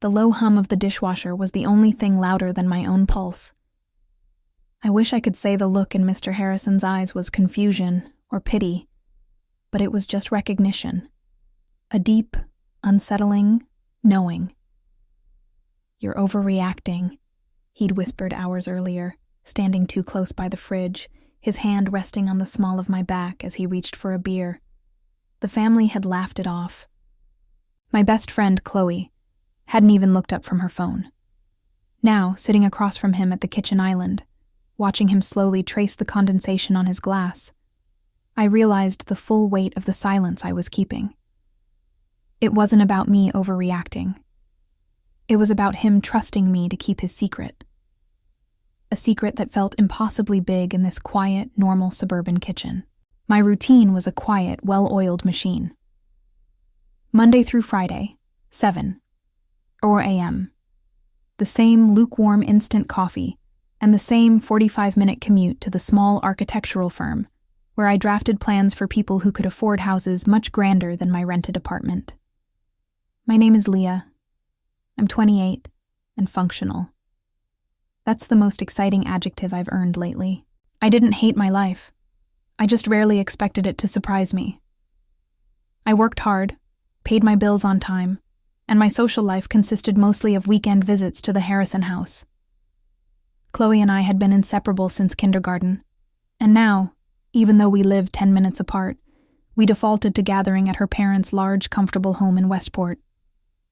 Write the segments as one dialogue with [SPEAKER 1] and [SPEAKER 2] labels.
[SPEAKER 1] The low hum of the dishwasher was the only thing louder than my own pulse. I wish I could say the look in Mr. Harrison's eyes was confusion or pity, but it was just recognition. A deep, unsettling knowing. "You're overreacting," he'd whispered hours earlier, standing too close by the fridge, his hand resting on the small of my back as he reached for a beer. The family had laughed it off. My best friend, Chloe, hadn't even looked up from her phone. Now, sitting across from him at the kitchen island, watching him slowly trace the condensation on his glass, I realized the full weight of the silence I was keeping. It wasn't about me overreacting. It was about him trusting me to keep his secret. A secret that felt impossibly big in this quiet, normal suburban kitchen. My routine was a quiet, well-oiled machine. Monday through Friday, 7 a.m. The same lukewarm instant coffee and the same 45-minute commute to the small architectural firm where I drafted plans for people who could afford houses much grander than my rented apartment. My name is Leah. I'm 28 and functional. That's the most exciting adjective I've earned lately. I didn't hate my life. I just rarely expected it to surprise me. I worked hard, paid my bills on time, and my social life consisted mostly of weekend visits to the Harrison house. Chloe and I had been inseparable since kindergarten, and now, even though we lived 10 minutes apart, we defaulted to gathering at her parents' large, comfortable home in Westport.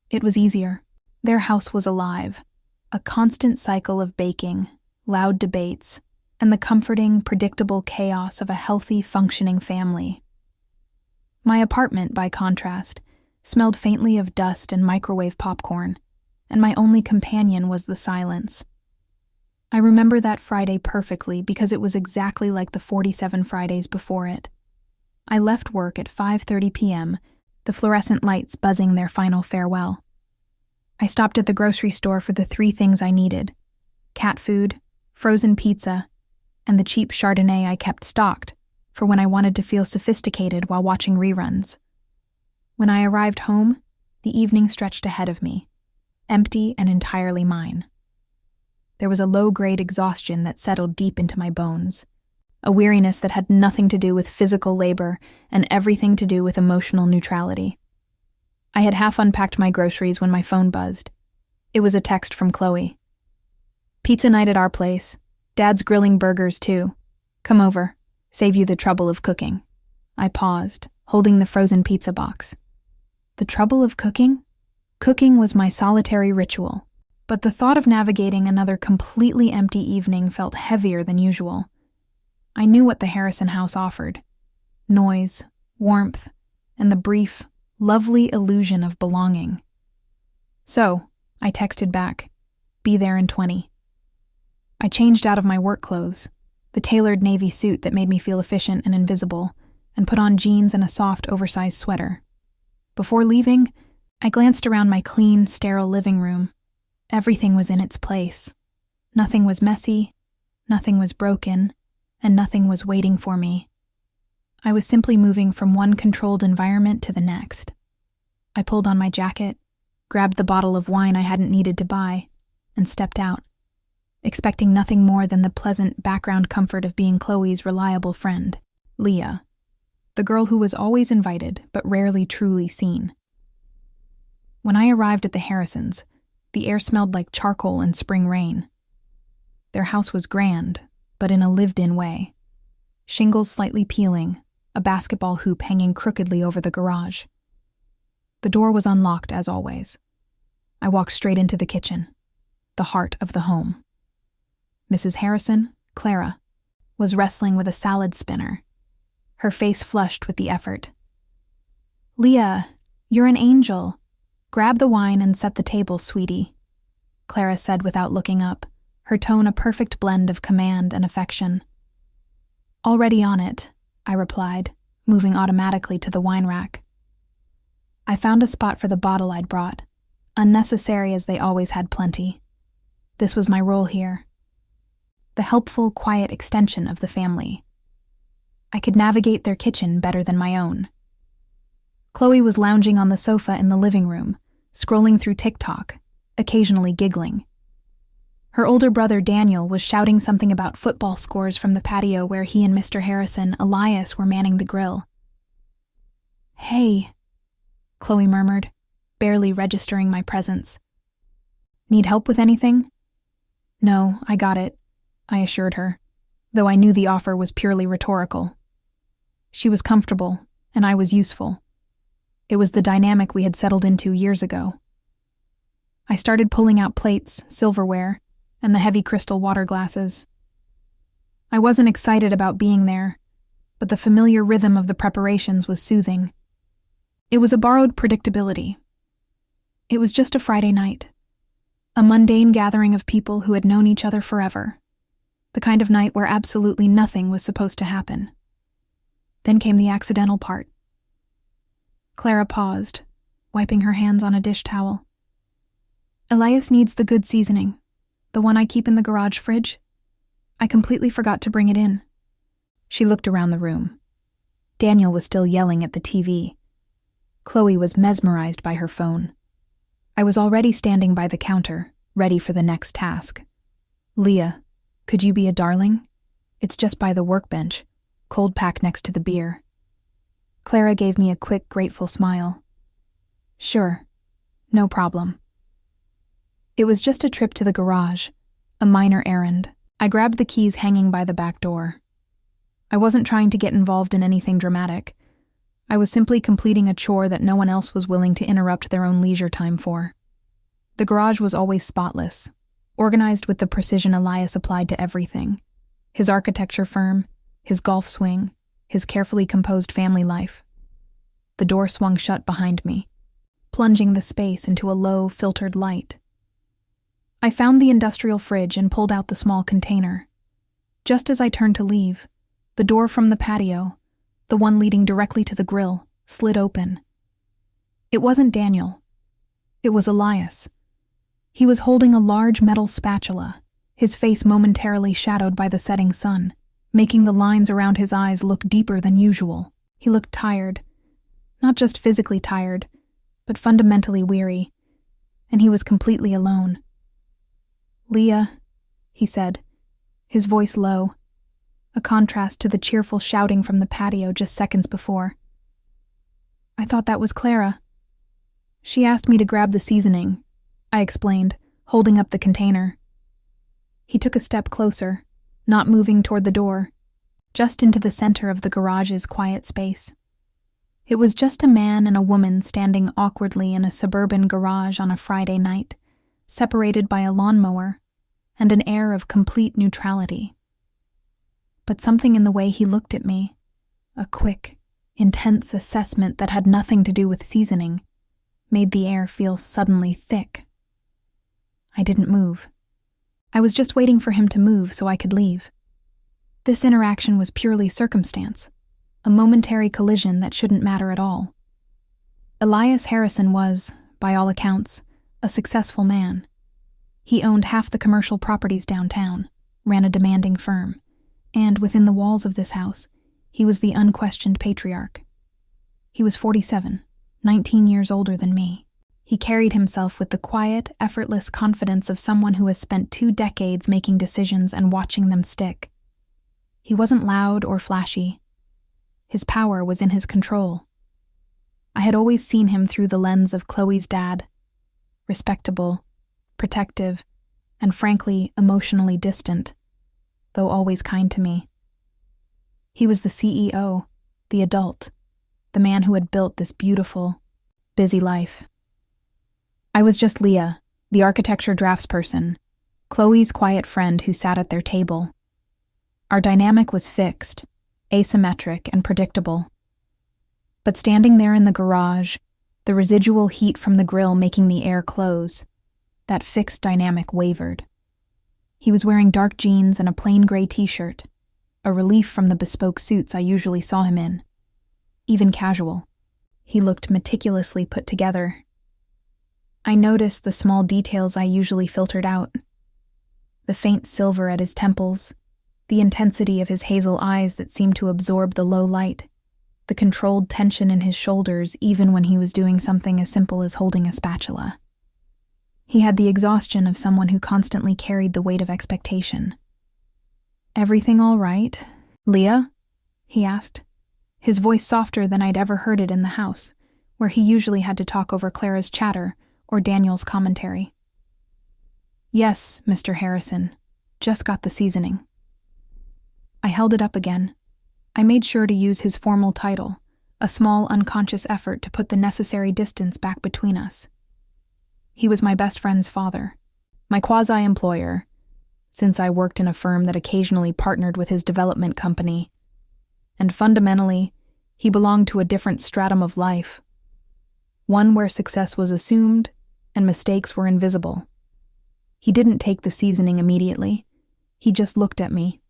[SPEAKER 1] It was easier. Their house was alive, a constant cycle of baking, loud debates, and the comforting, predictable chaos of a healthy, functioning family. My apartment, by contrast, smelled faintly of dust and microwave popcorn, and my only companion was the silence. I remember that Friday perfectly because it was exactly like the 47 Fridays before it. I left work at 5:30 p.m., the fluorescent lights buzzing their final farewell. I stopped at the grocery store for the 3 things I needed: cat food, frozen pizza, and the cheap Chardonnay I kept stocked for when I wanted to feel sophisticated while watching reruns. When I arrived home, the evening stretched ahead of me, empty and entirely mine. There was a low-grade exhaustion that settled deep into my bones, a weariness that had nothing to do with physical labor and everything to do with emotional neutrality. I had half unpacked my groceries when my phone buzzed. It was a text from Chloe. "Pizza night at our place. Dad's grilling burgers too. Come over. Save you the trouble of cooking." I paused, holding the frozen pizza box. The trouble of cooking? Cooking was my solitary ritual, but the thought of navigating another completely empty evening felt heavier than usual. I knew what the Harrison house offered: noise, warmth, and the brief, lovely illusion of belonging. So, I texted back, "Be there in 20. I changed out of my work clothes, the tailored navy suit that made me feel efficient and invisible, and put on jeans and a soft, oversized sweater. Before leaving, I glanced around my clean, sterile living room. Everything was in its place. Nothing was messy, nothing was broken, and nothing was waiting for me. I was simply moving from one controlled environment to the next. I pulled on my jacket, grabbed the bottle of wine I hadn't needed to buy, and stepped out, expecting nothing more than the pleasant background comfort of being Chloe's reliable friend, Leah, the girl who was always invited but rarely truly seen. When I arrived at the Harrisons, the air smelled like charcoal and spring rain. Their house was grand, but in a lived-in way. Shingles slightly peeling, a basketball hoop hanging crookedly over the garage. The door was unlocked, as always. I walked straight into the kitchen, the heart of the home. Mrs. Harrison, Clara, was wrestling with a salad spinner, her face flushed with the effort. "Leah, you're an angel. Grab the wine and set the table, sweetie," Clara said without looking up, her tone a perfect blend of command and affection. "Already on it," I replied, moving automatically to the wine rack. I found a spot for the bottle I'd brought, unnecessary as they always had plenty. This was my role here. The helpful, quiet extension of the family. I could navigate their kitchen better than my own. Chloe was lounging on the sofa in the living room, scrolling through TikTok, occasionally giggling. Her older brother Daniel was shouting something about football scores from the patio where he and Mr. Harrison, Elias, were manning the grill. "Hey," Chloe murmured, barely registering my presence. "Need help with anything?" "No, I got it," I assured her, though I knew the offer was purely rhetorical. She was comfortable, and I was useful. It was the dynamic we had settled into years ago. I started pulling out plates, silverware, and the heavy crystal water glasses. I wasn't excited about being there, but the familiar rhythm of the preparations was soothing. It was a borrowed predictability. It was just a Friday night, a mundane gathering of people who had known each other forever, the kind of night where absolutely nothing was supposed to happen. Then came the accidental part. Clara paused, wiping her hands on a dish towel. "Elias needs the good seasoning, the one I keep in the garage fridge. I completely forgot to bring it in." She looked around the room. Daniel was still yelling at the TV. Chloe was mesmerized by her phone. I was already standing by the counter, ready for the next task. "Leah, could you be a darling? It's just by the workbench, cold pack next to the beer." Clara gave me a quick, grateful smile. "Sure, no problem." It was just a trip to the garage, a minor errand. I grabbed the keys hanging by the back door. I wasn't trying to get involved in anything dramatic. I was simply completing a chore that no one else was willing to interrupt their own leisure time for. The garage was always spotless, organized with the precision Elias applied to everything. His architecture firm, his golf swing, his carefully composed family life. The door swung shut behind me, plunging the space into a low, filtered light. I found the industrial fridge and pulled out the small container. Just as I turned to leave, the door from the patio, the one leading directly to the grill, slid open. It wasn't Daniel. It was Elias. He was holding a large metal spatula, his face momentarily shadowed by the setting sun, making the lines around his eyes look deeper than usual. He looked tired. Not just physically tired, but fundamentally weary. And he was completely alone. "Leah," he said, his voice low, a contrast to the cheerful shouting from the patio just seconds before. "I thought that was Clara." "She asked me to grab the seasoning," I explained, holding up the container. He took a step closer, not moving toward the door, just into the center of the garage's quiet space. It was just a man and a woman standing awkwardly in a suburban garage on a Friday night, separated by a lawnmower and an air of complete neutrality. But something in the way he looked at me, a quick, intense assessment that had nothing to do with seasoning, made the air feel suddenly thick. I didn't move. I was just waiting for him to move so I could leave. This interaction was purely circumstance, a momentary collision that shouldn't matter at all. Elias Harrison was, by all accounts, a successful man. He owned half the commercial properties downtown, ran a demanding firm, and within the walls of this house, he was the unquestioned patriarch. He was 47, 19 years older than me. He carried himself with the quiet, effortless confidence of someone who has spent 2 decades making decisions and watching them stick. He wasn't loud or flashy. His power was in his control. I had always seen him through the lens of Chloe's dad, respectable, protective, and frankly, emotionally distant, though always kind to me. He was the CEO, the adult, the man who had built this beautiful, busy life. I was just Leah, the architecture draftsperson, Chloe's quiet friend who sat at their table. Our dynamic was fixed, asymmetric, and predictable. But standing there in the garage, the residual heat from the grill making the air close, that fixed dynamic wavered. He was wearing dark jeans and a plain gray t-shirt, a relief from the bespoke suits I usually saw him in. Even casual. He looked meticulously put together. I noticed the small details I usually filtered out. The faint silver at his temples, the intensity of his hazel eyes that seemed to absorb the low light, the controlled tension in his shoulders even when he was doing something as simple as holding a spatula. He had the exhaustion of someone who constantly carried the weight of expectation. "Everything all right, Leah?" he asked, his voice softer than I'd ever heard it in the house, where he usually had to talk over Clara's chatter or Daniel's commentary. "Yes, Mr. Harrison. Just got the seasoning." I held it up again. I made sure to use his formal title, a small unconscious effort to put the necessary distance back between us. He was my best friend's father, my quasi-employer, since I worked in a firm that occasionally partnered with his development company, and fundamentally, he belonged to a different stratum of life, one where success was assumed and mistakes were invisible. He didn't take the seasoning immediately. He just looked at me,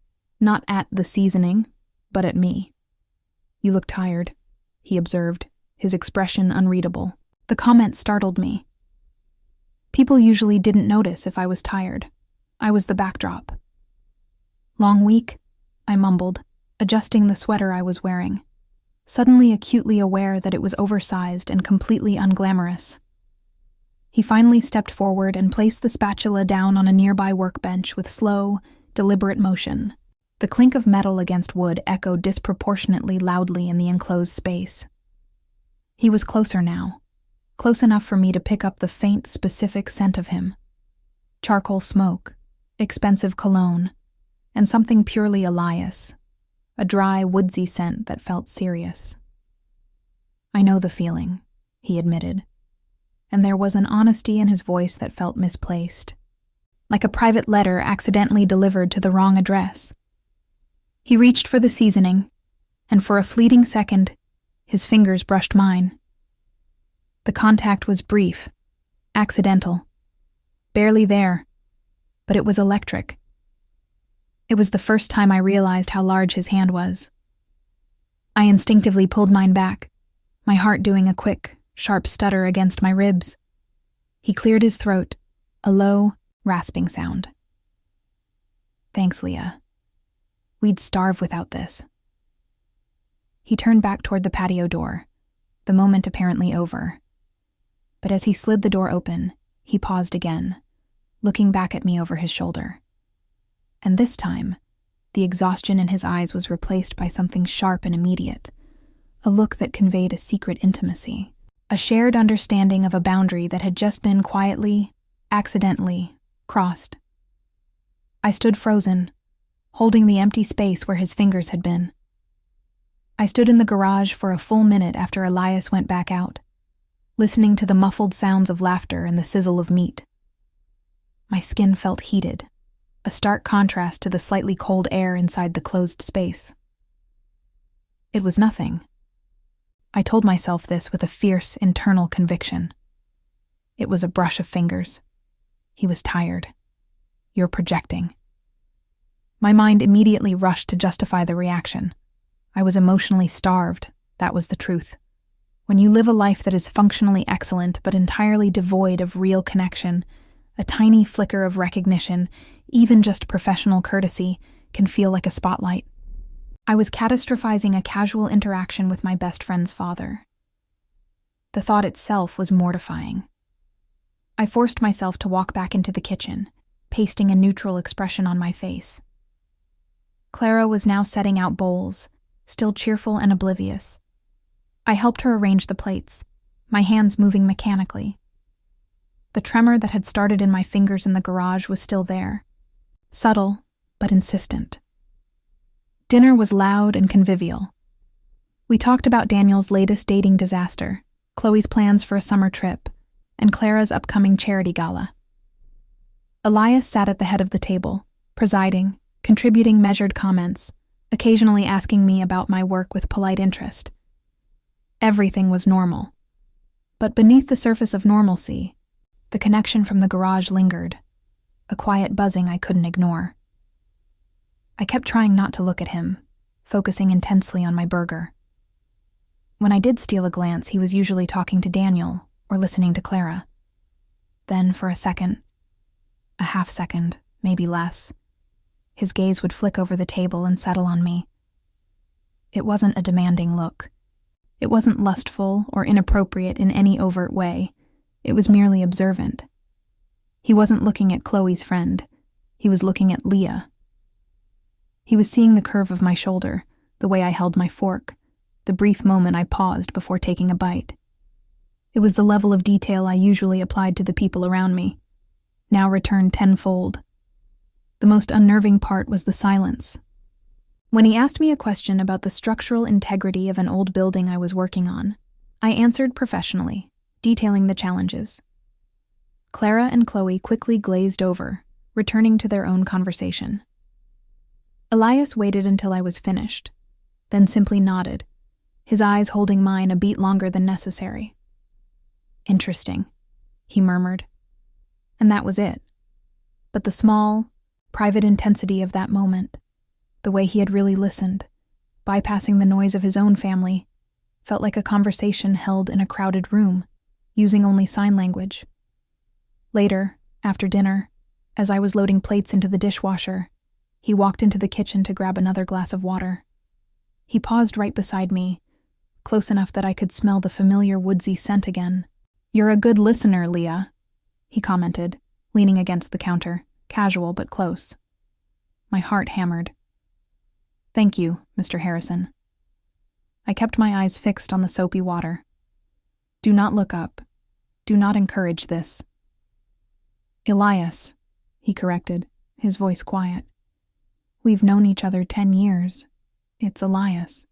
[SPEAKER 1] not at the seasoning, but at me. "You look tired," he observed, his expression unreadable. The comment startled me. People usually didn't notice if I was tired. I was the backdrop. "Long week?" I mumbled, adjusting the sweater I was wearing, suddenly acutely aware that it was oversized and completely unglamorous. He finally stepped forward and placed the spatula down on a nearby workbench with slow, deliberate motion. The clink of metal against wood echoed disproportionately loudly in the enclosed space. He was closer now, close enough for me to pick up the faint, specific scent of him. Charcoal smoke, expensive cologne, and something purely Elias, a dry, woodsy scent that felt serious. "I know the feeling," he admitted, and there was an honesty in his voice that felt misplaced, like a private letter accidentally delivered to the wrong address. He reached for the seasoning, and for a fleeting second, his fingers brushed mine. The contact was brief, accidental, barely there, but it was electric. It was the first time I realized how large his hand was. I instinctively pulled mine back, my heart doing a quick, sharp stutter against my ribs. He cleared his throat, a low, rasping sound. "Thanks, Leah. We'd starve without this." He turned back toward the patio door, the moment apparently over. But as he slid the door open, he paused again, looking back at me over his shoulder. And this time, the exhaustion in his eyes was replaced by something sharp and immediate, a look that conveyed a secret intimacy, a shared understanding of a boundary that had just been quietly, accidentally, crossed. I stood frozen, holding the empty space where his fingers had been. I stood in the garage for a full minute after Elias went back out, listening to the muffled sounds of laughter and the sizzle of meat. My skin felt heated, a stark contrast to the slightly cold air inside the closed space. It was nothing. I told myself this with a fierce internal conviction. It was a brush of fingers. He was tired. "You're projecting." My mind immediately rushed to justify the reaction. I was emotionally starved, that was the truth. When you live a life that is functionally excellent but entirely devoid of real connection, a tiny flicker of recognition, even just professional courtesy, can feel like a spotlight. I was catastrophizing a casual interaction with my best friend's father. The thought itself was mortifying. I forced myself to walk back into the kitchen, pasting a neutral expression on my face. Clara was now setting out bowls, still cheerful and oblivious. I helped her arrange the plates, my hands moving mechanically. The tremor that had started in my fingers in the garage was still there, subtle but insistent. Dinner was loud and convivial. We talked about Daniel's latest dating disaster, Chloe's plans for a summer trip, and Clara's upcoming charity gala. Elias sat at the head of the table, presiding, contributing measured comments, occasionally asking me about my work with polite interest. Everything was normal. But beneath the surface of normalcy, the connection from the garage lingered, a quiet buzzing I couldn't ignore. I kept trying not to look at him, focusing intensely on my burger. When I did steal a glance, he was usually talking to Daniel or listening to Clara. Then, for a second, a half second, maybe less, his gaze would flick over the table and settle on me. It wasn't a demanding look. It wasn't lustful or inappropriate in any overt way. It was merely observant. He wasn't looking at Chloe's friend. He was looking at Leah. He was seeing the curve of my shoulder, the way I held my fork, the brief moment I paused before taking a bite. It was the level of detail I usually applied to the people around me, now returned tenfold. The most unnerving part was the silence. When he asked me a question about the structural integrity of an old building I was working on, I answered professionally, detailing the challenges. Clara and Chloe quickly glazed over, returning to their own conversation. Elias waited until I was finished, then simply nodded, his eyes holding mine a beat longer than necessary. "Interesting," he murmured. And that was it. But the small, private intensity of that moment, the way he had really listened, bypassing the noise of his own family, felt like a conversation held in a crowded room, using only sign language. Later, after dinner, as I was loading plates into the dishwasher, he walked into the kitchen to grab another glass of water. He paused right beside me, close enough that I could smell the familiar woodsy scent again. "You're a good listener, Leah," he commented, leaning against the counter, casual but close. My heart hammered. "Thank you, Mr. Harrison." I kept my eyes fixed on the soapy water. "Do not look up. Do not encourage this." "Elias," he corrected, his voice quiet. "We've known each other 10 years. It's Elias."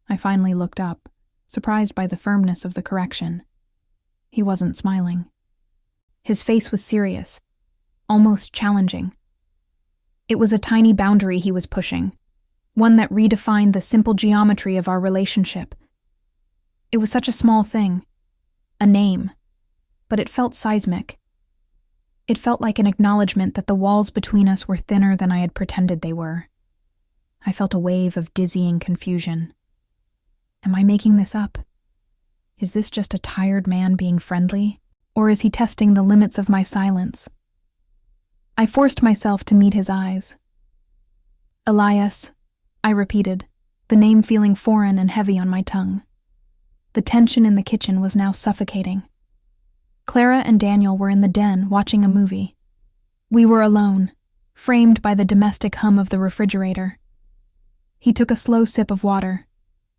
[SPEAKER 1] I finally looked up, surprised by the firmness of the correction. He wasn't smiling. His face was serious, almost challenging. It was a tiny boundary he was pushing, one that redefined the simple geometry of our relationship. It was such a small thing, a name, but it felt seismic. It felt like an acknowledgement that the walls between us were thinner than I had pretended they were. I felt a wave of dizzying confusion. Am I making this up? Is this just a tired man being friendly? Or is he testing the limits of my silence? I forced myself to meet his eyes. "Elias," I repeated, the name feeling foreign and heavy on my tongue. The tension in the kitchen was now suffocating. Clara and Daniel were in the den watching a movie. We were alone, framed by the domestic hum of the refrigerator. He took a slow sip of water,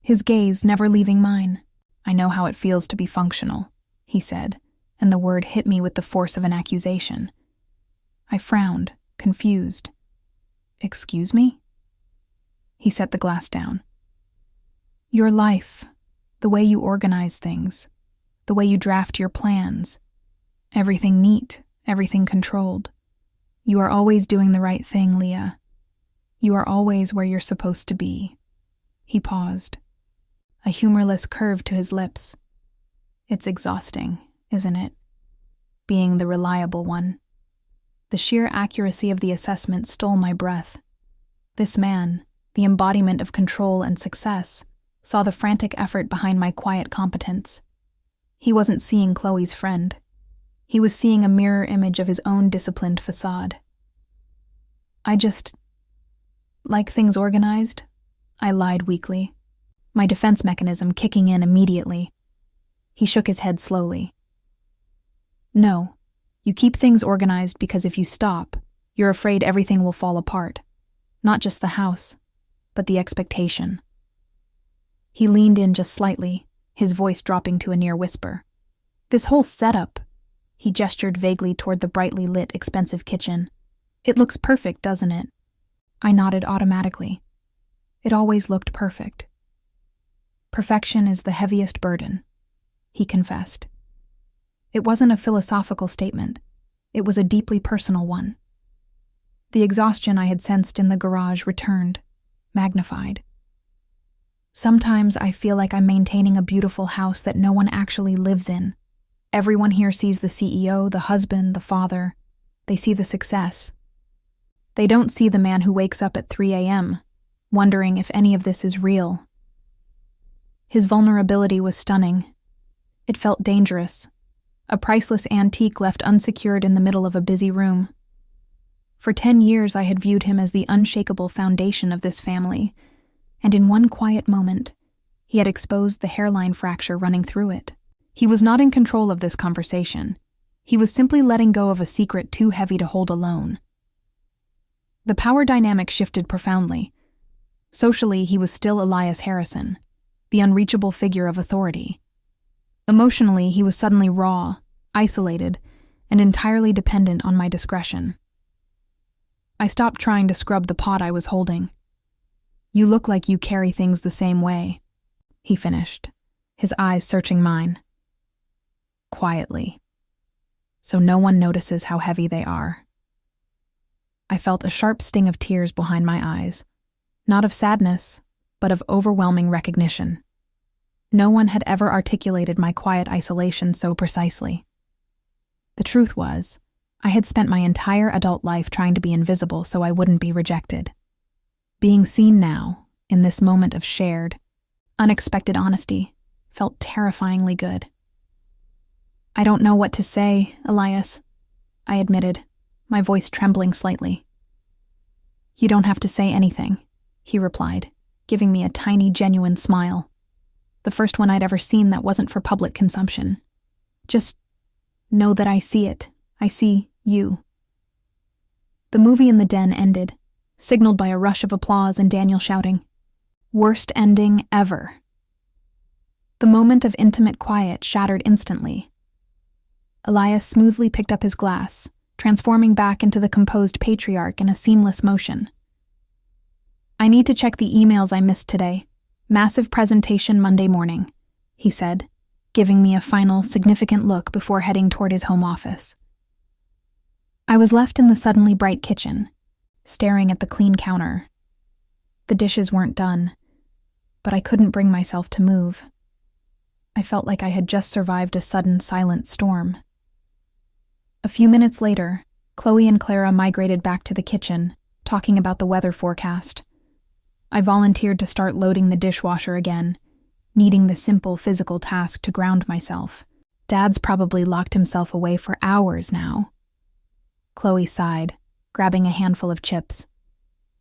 [SPEAKER 1] his gaze never leaving mine. "I know how it feels to be functional," he said, and the word hit me with the force of an accusation. I frowned, confused. "Excuse me?" He set the glass down. "Your life, the way you organize things, the way you draft your plans, everything neat, everything controlled. You are always doing the right thing, Leah. You are always where you're supposed to be." He paused, a humorless curve to his lips. "It's exhausting, isn't it? Being the reliable one." The sheer accuracy of the assessment stole my breath. This man, the embodiment of control and success, saw the frantic effort behind my quiet competence. He wasn't seeing Chloe's friend. He was seeing a mirror image of his own disciplined facade. "I just like things organized," I lied weakly, my defense mechanism kicking in immediately. He shook his head slowly. "No, you keep things organized because if you stop, you're afraid everything will fall apart. Not just the house, but the expectation." He leaned in just slightly, his voice dropping to a near whisper. "This whole setup," he gestured vaguely toward the brightly lit, expensive kitchen. "It looks perfect, doesn't it?" I nodded automatically. It always looked perfect. "Perfection is the heaviest burden," he confessed. It wasn't a philosophical statement. It was a deeply personal one. The exhaustion I had sensed in the garage returned, magnified. "Sometimes I feel like I'm maintaining a beautiful house that no one actually lives in. Everyone here sees the CEO, the husband, the father. They see the success. They don't see the man who wakes up at 3 a.m., wondering if any of this is real." His vulnerability was stunning. It felt dangerous, a priceless antique left unsecured in the middle of a busy room. For 10 years I had viewed him as the unshakable foundation of this family, and in one quiet moment, he had exposed the hairline fracture running through it. He was not in control of this conversation. He was simply letting go of a secret too heavy to hold alone. The power dynamic shifted profoundly. Socially, he was still Elias Harrison, the unreachable figure of authority. Emotionally, he was suddenly raw, isolated, and entirely dependent on my discretion. I stopped trying to scrub the pot I was holding. "You look like you carry things the same way," he finished, his eyes searching mine. Quietly, so no one notices how heavy they are. I felt a sharp sting of tears behind my eyes, not of sadness, but of overwhelming recognition. No one had ever articulated my quiet isolation so precisely. The truth was, I had spent my entire adult life trying to be invisible so I wouldn't be rejected. Being seen now, in this moment of shared, unexpected honesty, felt terrifyingly good. "I don't know what to say, Elias," I admitted, my voice trembling slightly. "You don't have to say anything," he replied, giving me a tiny, genuine smile. The first one I'd ever seen that wasn't for public consumption. "Just know that I see it. I see you." The movie in the den ended, signaled by a rush of applause and Daniel shouting, "Worst ending ever." The moment of intimate quiet shattered instantly. Elias smoothly picked up his glass, transforming back into the composed patriarch in a seamless motion. "I need to check the emails I missed today. Massive presentation Monday morning," he said, giving me a final, significant look before heading toward his home office. I was left in the suddenly bright kitchen, staring at the clean counter. The dishes weren't done, but I couldn't bring myself to move. I felt like I had just survived a sudden, silent storm. A few minutes later, Chloe and Clara migrated back to the kitchen, talking about the weather forecast. I volunteered to start loading the dishwasher again, needing the simple physical task to ground myself. Dad's probably locked himself away for hours now. Chloe sighed, grabbing a handful of chips.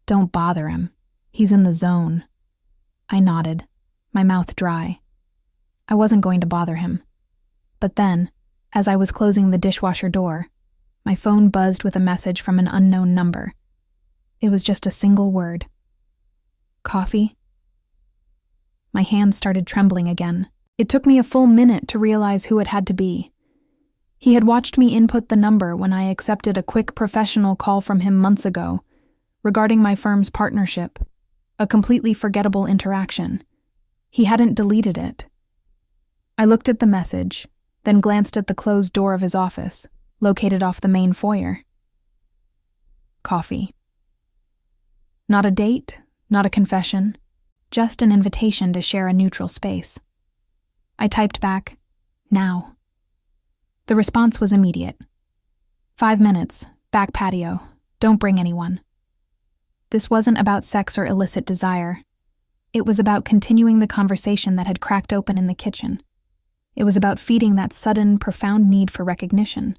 [SPEAKER 1] "Don't bother him. He's in the zone." I nodded, my mouth dry. I wasn't going to bother him. But then, as I was closing the dishwasher door, my phone buzzed with a message from an unknown number. It was just a single word. "Coffee?" My hands started trembling again. It took me a full minute to realize who it had to be. He had watched me input the number when I accepted a quick professional call from him months ago, regarding my firm's partnership, a completely forgettable interaction. He hadn't deleted it. I looked at the message, then glanced at the closed door of his office, located off the main foyer. Coffee. Not a date, not a confession, just an invitation to share a neutral space. I typed back, "Now." The response was immediate. 5 minutes, back patio, don't bring anyone. This wasn't about sex or illicit desire. It was about continuing the conversation that had cracked open in the kitchen. It was about feeding that sudden, profound need for recognition.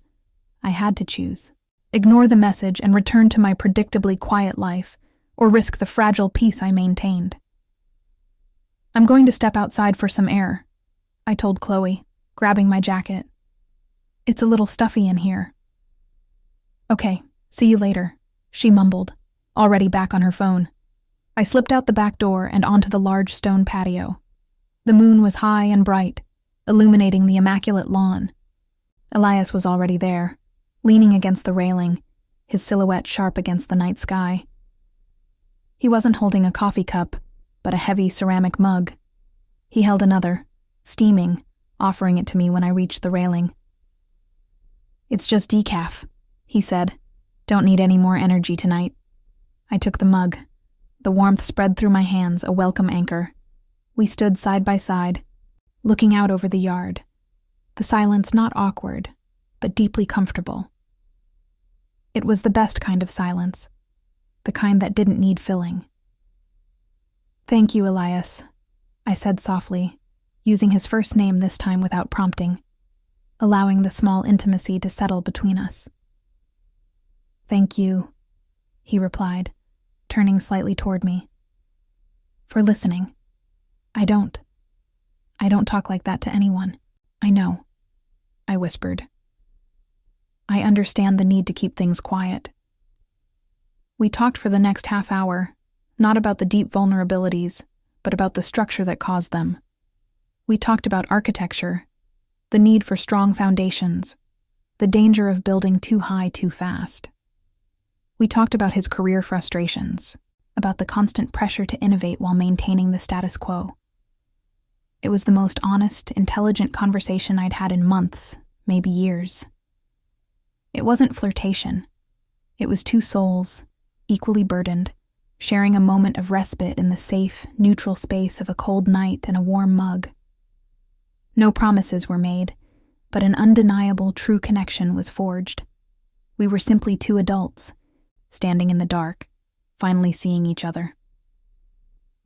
[SPEAKER 1] I had to choose. Ignore the message and return to my predictably quiet life, or risk the fragile peace I maintained. "I'm going to step outside for some air," I told Chloe, grabbing my jacket. "It's a little stuffy in here." "Okay, see you later," she mumbled, already back on her phone. I slipped out the back door and onto the large stone patio. The moon was high and bright, illuminating the immaculate lawn. Elias was already there, leaning against the railing, his silhouette sharp against the night sky. He wasn't holding a coffee cup, but a heavy ceramic mug. He held another, steaming, offering it to me when I reached the railing. "It's just decaf," he said. "Don't need any more energy tonight." I took the mug. The warmth spread through my hands, a welcome anchor. We stood side by side, looking out over the yard. The silence not awkward, but deeply comfortable. It was the best kind of silence, the kind that didn't need filling. "Thank you, Elias," I said softly, using his first name this time without prompting, allowing the small intimacy to settle between us. "Thank you," he replied, turning slightly toward me. "For listening. I don't talk like that to anyone. I know," I whispered. I understand the need to keep things quiet. We talked for the next half hour, not about the deep vulnerabilities, but about the structure that caused them. We talked about architecture, the need for strong foundations, the danger of building too high too fast. We talked about his career frustrations, about the constant pressure to innovate while maintaining the status quo. It was the most honest, intelligent conversation I'd had in months, maybe years. It wasn't flirtation. It was two souls, equally burdened, sharing a moment of respite in the safe, neutral space of a cold night and a warm mug. No promises were made, but an undeniable, true connection was forged. We were simply two adults, standing in the dark, finally seeing each other.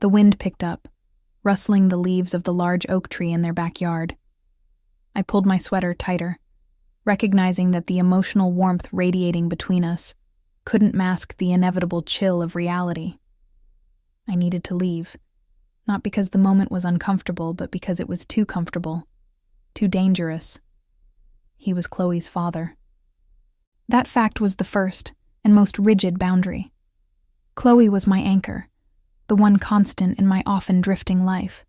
[SPEAKER 1] The wind picked up, rustling the leaves of the large oak tree in their backyard. I pulled my sweater tighter, recognizing that the emotional warmth radiating between us couldn't mask the inevitable chill of reality. I needed to leave, not because the moment was uncomfortable, but because it was too comfortable, too dangerous. He was Chloe's father. That fact was the first and most rigid boundary. Chloe was my anchor, the one constant in my often drifting life.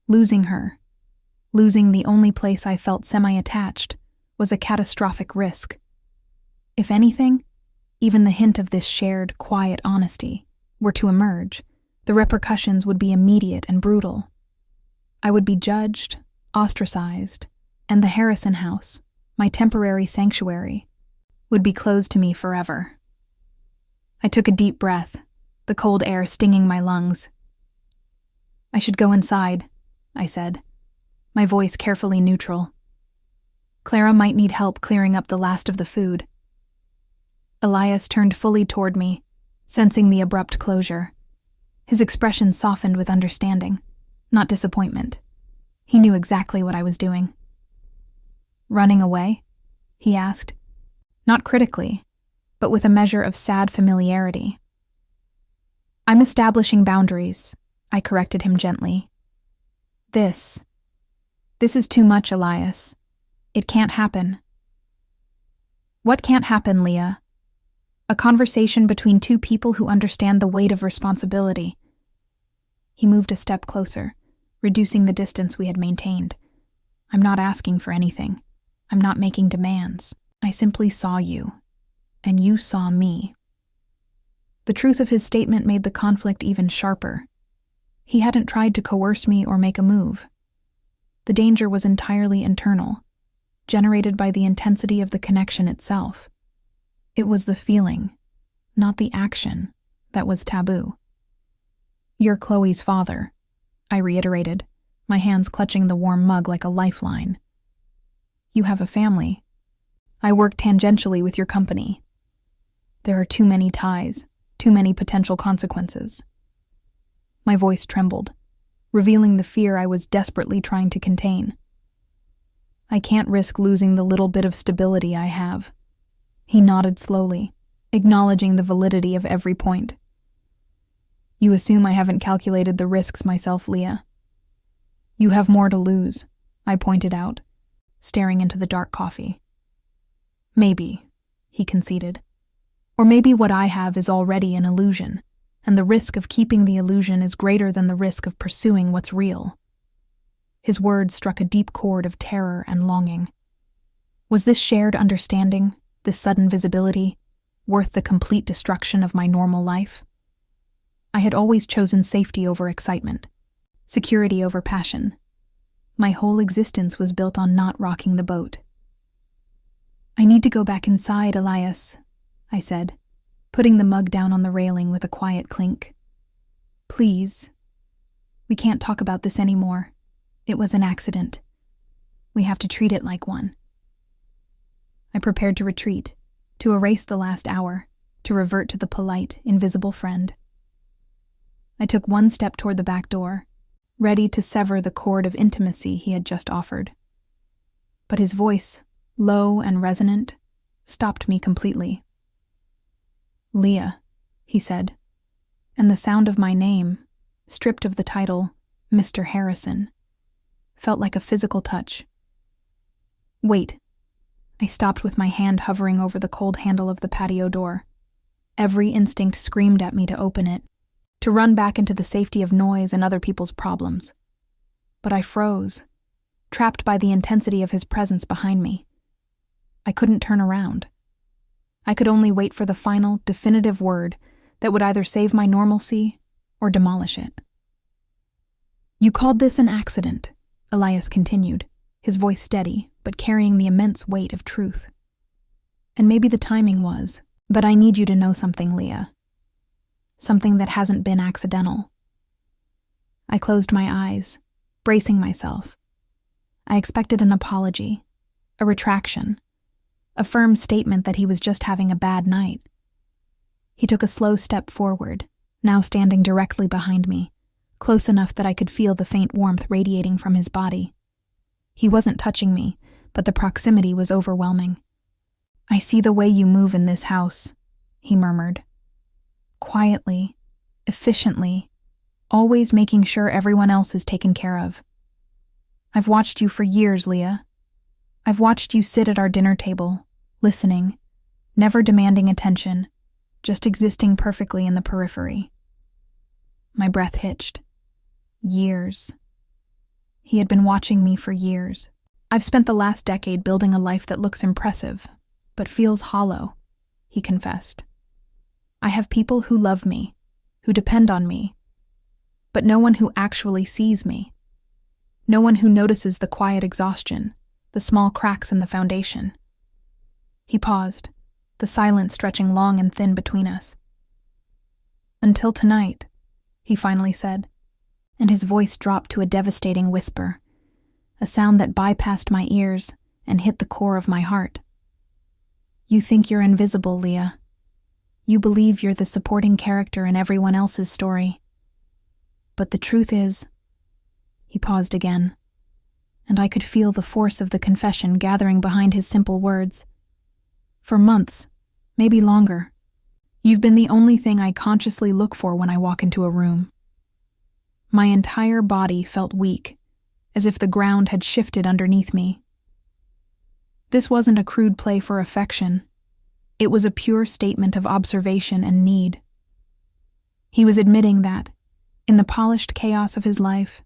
[SPEAKER 1] Losing her, losing the only place I felt semi-attached, was a catastrophic risk. If anything, even the hint of this shared, quiet honesty were to emerge, the repercussions would be immediate and brutal. I would be judged, ostracized, and the Harrison house, my temporary sanctuary, would be closed to me forever. I took a deep breath, the cold air stinging my lungs. "I should go inside," I said, my voice carefully neutral. "Clara might need help clearing up the last of the food." Elias turned fully toward me, sensing the abrupt closure. His expression softened with understanding, not disappointment. He knew exactly what I was doing. "Running away?" he asked, not critically, but with a measure of sad familiarity. "I'm establishing boundaries," I corrected him gently. This is too much, Elias. It can't happen." "What can't happen, Leah?" "A conversation between two people who understand the weight of responsibility." He moved a step closer, reducing the distance we had maintained. "I'm not asking for anything. I'm not making demands. I simply saw you, and you saw me." The truth of his statement made the conflict even sharper. He hadn't tried to coerce me or make a move. The danger was entirely internal, generated by the intensity of the connection itself. It was the feeling, not the action, that was taboo. "You're Chloe's father," I reiterated, my hands clutching the warm mug like a lifeline. "You have a family. I work tangentially with your company. There are too many ties, too many potential consequences." My voice trembled, revealing the fear I was desperately trying to contain. "I can't risk losing the little bit of stability I have." He nodded slowly, acknowledging the validity of every point. "You assume I haven't calculated the risks myself, Leah." "You have more to lose," I pointed out, staring into the dark coffee. "Maybe," he conceded. "Or maybe what I have is already an illusion, and the risk of keeping the illusion is greater than the risk of pursuing what's real." His words struck a deep chord of terror and longing. Was this shared understanding, this sudden visibility, worth the complete destruction of my normal life? I had always chosen safety over excitement, security over passion. My whole existence was built on not rocking the boat. "I need to go back inside, Elias," I said, putting the mug down on the railing with a quiet clink. "Please. We can't talk about this anymore. It was an accident. We have to treat it like one." I prepared to retreat, to erase the last hour, to revert to the polite, invisible friend. I took one step toward the back door, ready to sever the cord of intimacy he had just offered. But his voice, low and resonant, stopped me completely. "Leah," he said, and the sound of my name, stripped of the title, Mr. Harrison, felt like a physical touch. "Wait," I stopped with my hand hovering over the cold handle of the patio door. Every instinct screamed at me to open it, to run back into the safety of noise and other people's problems. But I froze, trapped by the intensity of his presence behind me. I couldn't turn around. I could only wait for the final, definitive word that would either save my normalcy or demolish it. "You called this an accident," Elias continued, his voice steady, but carrying the immense weight of truth. "And maybe the timing was, but I need you to know something, Leah. Something that hasn't been accidental." I closed my eyes, bracing myself. I expected an apology, a retraction, a firm statement that he was just having a bad night. He took a slow step forward, now standing directly behind me, close enough that I could feel the faint warmth radiating from his body. He wasn't touching me, but the proximity was overwhelming. "I see the way you move in this house," he murmured. "Quietly, efficiently, always making sure everyone else is taken care of. I've watched you for years, Leah. I've watched you sit at our dinner table, listening, never demanding attention, just existing perfectly in the periphery." My breath hitched. Years. He had been watching me for years. "I've spent the last decade building a life that looks impressive, but feels hollow," he confessed. "I have people who love me, who depend on me, but no one who actually sees me. No one who notices the quiet exhaustion, the small cracks in the foundation." He paused, the silence stretching long and thin between us. "Until tonight," he finally said, and his voice dropped to a devastating whisper, a sound that bypassed my ears and hit the core of my heart. "You think you're invisible, Leah. You believe you're the supporting character in everyone else's story. But the truth is..." He paused again, and I could feel the force of the confession gathering behind his simple words. "For months, maybe longer, you've been the only thing I consciously look for when I walk into a room." My entire body felt weak, as if the ground had shifted underneath me. This wasn't a crude play for affection. It was a pure statement of observation and need. He was admitting that, in the polished chaos of his life,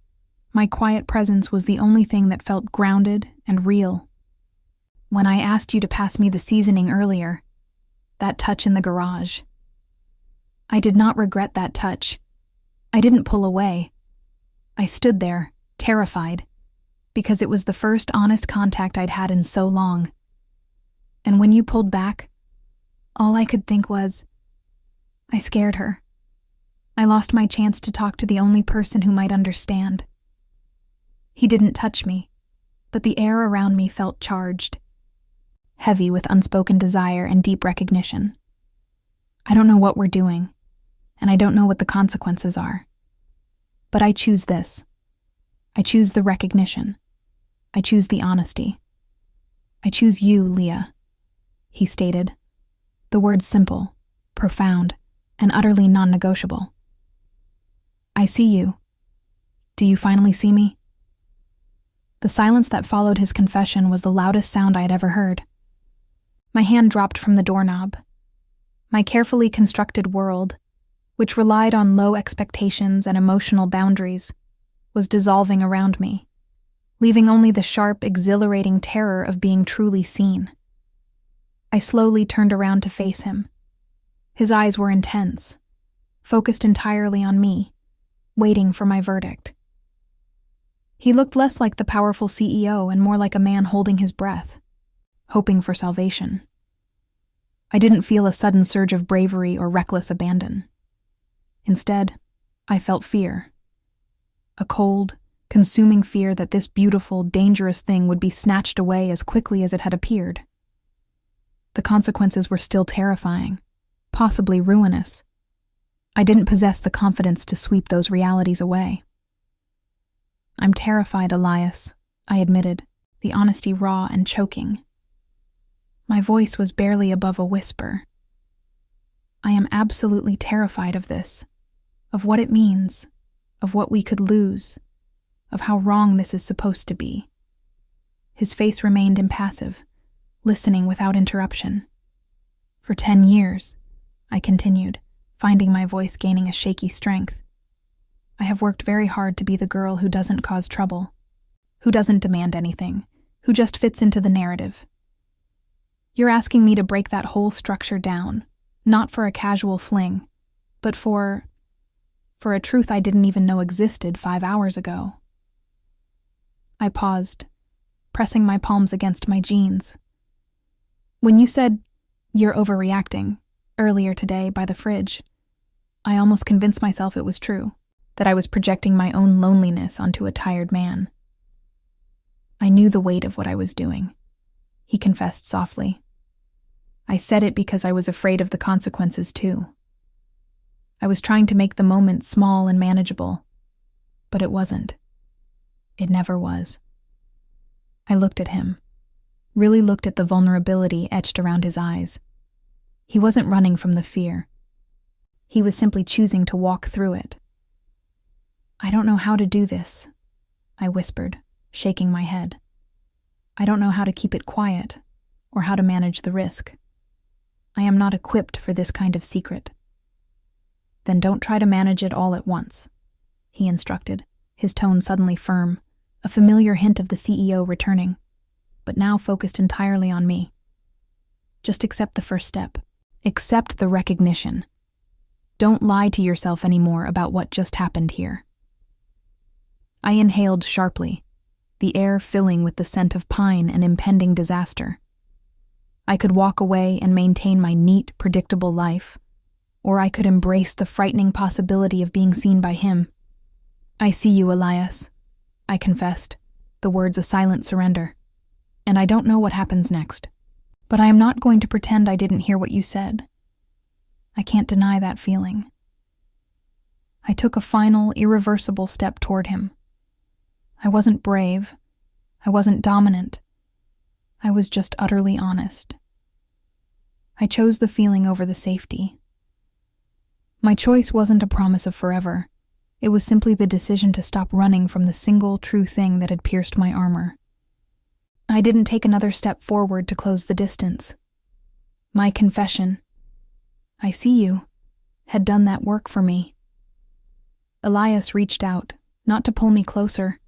[SPEAKER 1] my quiet presence was the only thing that felt grounded and real. "When I asked you to pass me the seasoning earlier, that touch in the garage, I did not regret that touch. I didn't pull away. I stood there, terrified, because it was the first honest contact I'd had in so long. And when you pulled back, all I could think was, I scared her. I lost my chance to talk to the only person who might understand." He didn't touch me, but the air around me felt charged, heavy with unspoken desire and deep recognition. "I don't know what we're doing, and I don't know what the consequences are. But I choose this. I choose the recognition. I choose the honesty. I choose you, Leah," he stated, the words simple, profound, and utterly non-negotiable. "I see you. Do you finally see me?" The silence that followed his confession was the loudest sound I had ever heard. My hand dropped from the doorknob. My carefully constructed world, which relied on low expectations and emotional boundaries, was dissolving around me, leaving only the sharp, exhilarating terror of being truly seen. I slowly turned around to face him. His eyes were intense, focused entirely on me, waiting for my verdict. He looked less like the powerful CEO and more like a man holding his breath, hoping for salvation. I didn't feel a sudden surge of bravery or reckless abandon. Instead, I felt fear. A cold, consuming fear that this beautiful, dangerous thing would be snatched away as quickly as it had appeared. The consequences were still terrifying, possibly ruinous. I didn't possess the confidence to sweep those realities away. "I'm terrified, Elias," I admitted, the honesty raw and choking. My voice was barely above a whisper. "I am absolutely terrified of this, of what it means, of what we could lose, of how wrong this is supposed to be." His face remained impassive, listening without interruption. For 10 years, I continued, finding my voice gaining a shaky strength. I have worked very hard to be the girl who doesn't cause trouble, who doesn't demand anything, who just fits into the narrative. You're asking me to break that whole structure down, not for a casual fling, but for a truth I didn't even know existed 5 hours ago. I paused, pressing my palms against my jeans. When you said, "You're overreacting," earlier today by the fridge, I almost convinced myself it was true, that I was projecting my own loneliness onto a tired man. I knew the weight of what I was doing, he confessed softly. I said it because I was afraid of the consequences too. I was trying to make the moment small and manageable, but it wasn't. It never was. I looked at him, really looked at the vulnerability etched around his eyes. He wasn't running from the fear. He was simply choosing to walk through it. "I don't know how to do this," I whispered, shaking my head. "I don't know how to keep it quiet, or how to manage the risk. I am not equipped for this kind of secret." "Then don't try to manage it all at once," he instructed, his tone suddenly firm, a familiar hint of the CEO returning, but now focused entirely on me. "Just accept the first step. Accept the recognition. Don't lie to yourself anymore about what just happened here." I inhaled sharply, the air filling with the scent of pine and impending disaster. I could walk away and maintain my neat, predictable life, or I could embrace the frightening possibility of being seen by him. "I see you, Elias," I confessed, the words a silent surrender. "And I don't know what happens next. But I am not going to pretend I didn't hear what you said. I can't deny that feeling." I took a final, irreversible step toward him. I wasn't brave. I wasn't dominant. I was just utterly honest. I chose the feeling over the safety. My choice wasn't a promise of forever. It was simply the decision to stop running from the single true thing that had pierced my armor. I didn't take another step forward to close the distance. My confession, "I see you," had done that work for me. Elias reached out, not to pull me closer,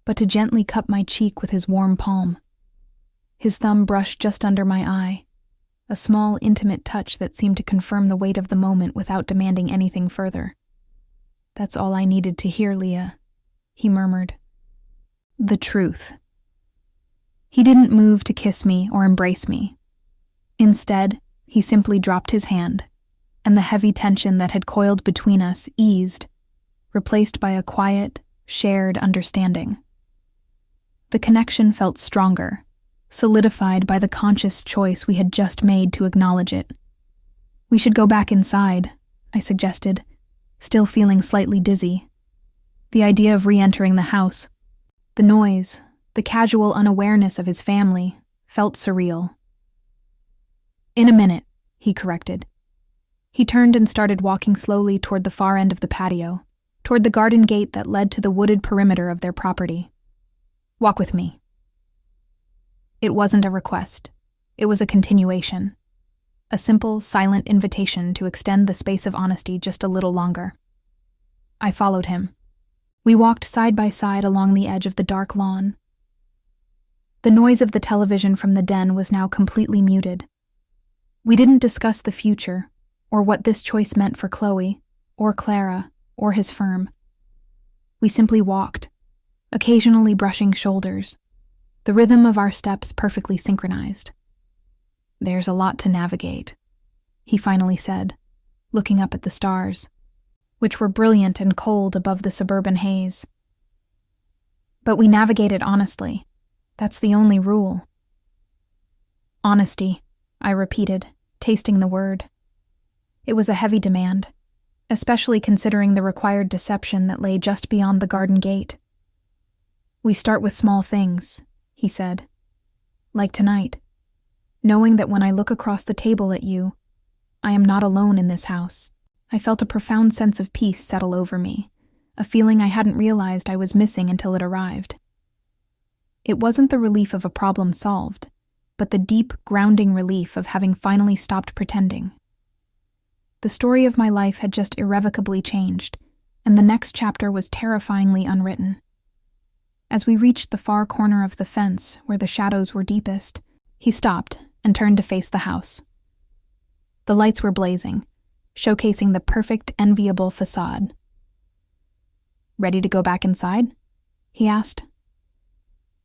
[SPEAKER 1] but to gently cup my cheek with his warm palm. His thumb brushed just under my eye, a small, intimate touch that seemed to confirm the weight of the moment without demanding anything further. "That's all I needed to hear, Leah," he murmured. "The truth." He didn't move to kiss me or embrace me. Instead, he simply dropped his hand, and the heavy tension that had coiled between us eased, replaced by a quiet, shared understanding. The connection felt stronger, solidified by the conscious choice we had just made to acknowledge it. "We should go back inside," I suggested, still feeling slightly dizzy. The idea of re-entering the house, the noise, the casual unawareness of his family, felt surreal. "In a minute," he corrected. He turned and started walking slowly toward the far end of the patio, toward the garden gate that led to the wooded perimeter of their property. "Walk with me." It wasn't a request. It was a continuation. A simple, silent invitation to extend the space of honesty just a little longer. I followed him. We walked side by side along the edge of the dark lawn. The noise of the television from the den was now completely muted. We didn't discuss the future, or what this choice meant for Chloe, or Clara, or his firm. We simply walked, occasionally brushing shoulders, the rhythm of our steps perfectly synchronized. "There's a lot to navigate," he finally said, looking up at the stars, which were brilliant and cold above the suburban haze. "But we navigate it honestly. That's the only rule." "Honesty," I repeated, tasting the word. It was a heavy demand, especially considering the required deception that lay just beyond the garden gate. "We start with small things," he said. "Like tonight, knowing that when I look across the table at you, I am not alone in this house." I felt a profound sense of peace settle over me, a feeling I hadn't realized I was missing until it arrived. It wasn't the relief of a problem solved. but the deep, grounding relief of having finally stopped pretending. The story of my life had just irrevocably changed, and the next chapter was terrifyingly unwritten. As we reached the far corner of the fence, where the shadows were deepest, he stopped and turned to face the house. The lights were blazing, showcasing the perfect, enviable facade. "Ready to go back inside?" he asked.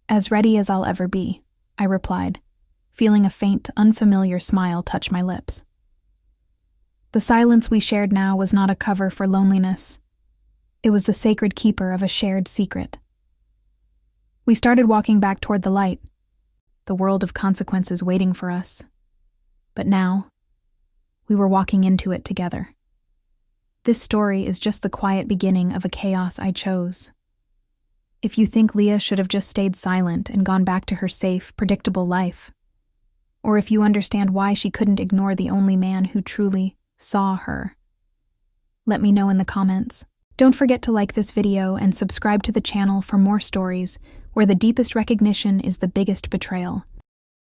[SPEAKER 1] "As ready as I'll ever be," I replied, feeling a faint, unfamiliar smile touch my lips. The silence we shared now was not a cover for loneliness. It was the sacred keeper of a shared secret. We started walking back toward the light, the world of consequences waiting for us. But now, we were walking into it together. This story is just the quiet beginning of a chaos I chose. If you think Leah should have just stayed silent and gone back to her safe, predictable life, or if you understand why she couldn't ignore the only man who truly saw her, let me know in the comments. Don't forget to like this video and subscribe to the channel for more stories where the deepest recognition is the biggest betrayal.